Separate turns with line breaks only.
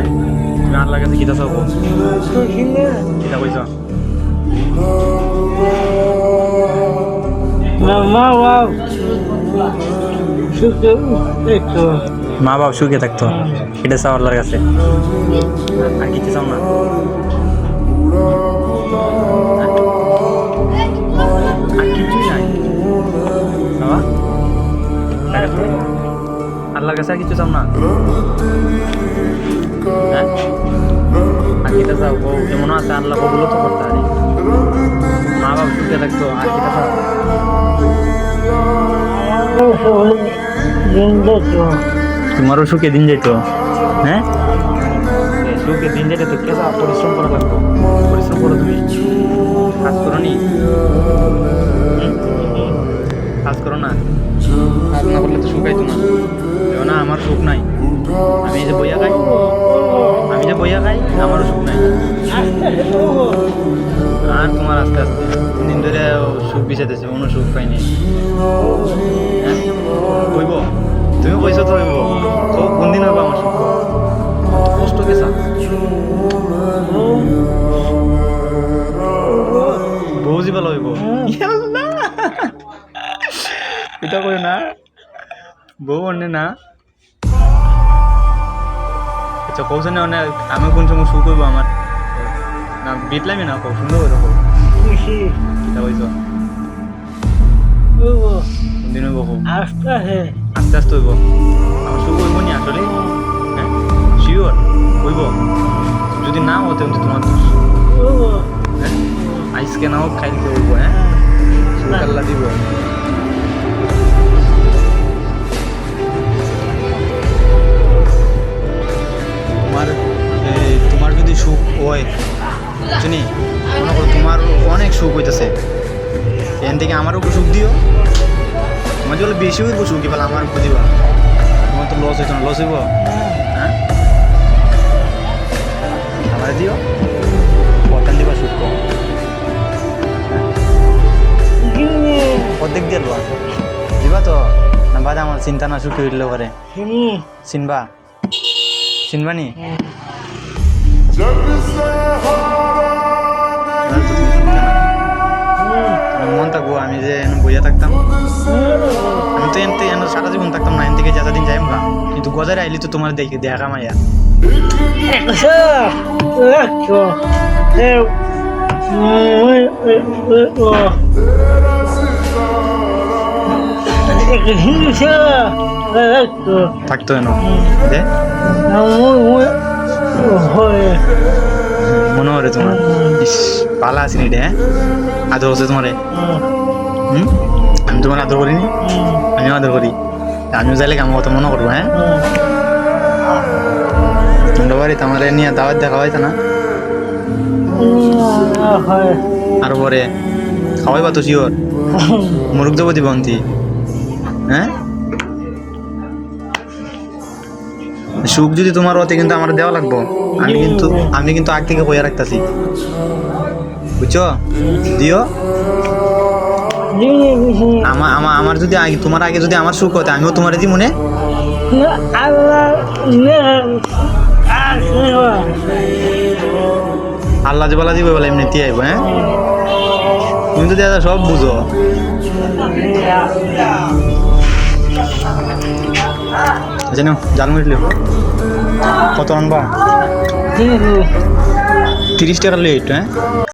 তুমি আল্লাহর কাছে কিতা চাও কিতা কইছ মা বাবা সুখে থাকতো এটা চাও আল্লাহর কাছে আর কিছু চাও না আর কিছুই নাই বাবা আল্লাহর কাছে আর কিছু চাও না হ্যাঁ আর কিতা চাও এমন আছে আল্লাহ বগুলো তো করতে পারি মা বাবা সুখে থাকতো আর কিতা চাও তোমারও সুখে দিন যেত হ্যাঁ সুখে দিন যেতে তো কে চাও পরিশ্রম করা লাগতো পরিশ্রম করো তুমি কাজ করো নি কাজ করো না কাজ না করলে তো সুখ আইতো না না আমার সুখ নাই আমি যে বইয়া খাই আমারও সুখ নাই আর তোমার আস্তে আস্তে দিন ধরে সুখ বিচাইতেছে কোনো সুখ পাইনি হ্যাঁ কইব তুমি কইছো তো হইব তো কোন দিন হইব আমার সুখ কষ্ট গেছা বউজি ভালো হইব এটা কই না বউ অন্য না আচ্ছা কৌশল না আমি কোন সময় সুখ হইব আমার না বিটলামই না খুব সুন্দর হইব এটা কইছ কোন দিন হইব আস্তে আস্তে হইব আমার সুখ হইব নি আসলে হ্যাঁ শিওর হইব যদি না হতে তোমার দোষ হ্যাঁ আইসকে নাও খাই দিতে হইব হ্যাঁ সুখ আল্লাহ দিব তোমার যদি সুখ হয় বুঝনি মনে করো তোমার অনেক সুখ হইতেছে এখান থেকে আমারও সুখ দিও তোমার যদি বেশি হইব সুখ এবার আমার উপর দিবা তোমার তো লস হইতো না লস হইব হ্যাঁ আমার দিও কটান দিবা সুখ কম অর্ধেক দিয়ে দিবা তো না বাদ আমার চিন্তা না সুখী হইলে পারে চিনবা চিনবানি মন থাকবো আমি যে বইয়া থাকতাম আমি তো এনতে সারা জীবন থাকতাম না এন থেকে যা দিন যাই আমরা কিন্তু গজারে আইলি তো তোমার দেখে দেখা মাইয়া থাকতো এনো দে মনে হরে তোমার পালা আসিনি রে হ্যাঁ আদর হচ্ছে তোমারে আমি তোমার আদর করিনি আমিও আদর করি আমিও যাইলে আমার কথা মনে করবো হ্যাঁ তোমরা বাড়িতে আমার নিয়ে দাওয়াত দেখা হয়তো না আরো পরে খাওয়াইবা তো শিওর মুরুখ দেবো দিব অন্তি হ্যাঁ সুখ যদি তোমার হতে কিন্তু আমার দেওয়া লাগবো আমি কিন্তু আগ থেকে বইয়া রাখতেছি বুঝছো দিও আমার যদি তোমার আগে যদি আমার সুখ হতে আমিও তোমার দিই মনে আল্লাহ যে বলা দিবে বলে এমনিতে আইব হ্যাঁ তুমি তো দাদা সব বুঝো জানো জাল মিটলি কত আনবা 30 টাকা লেট হ্যাঁ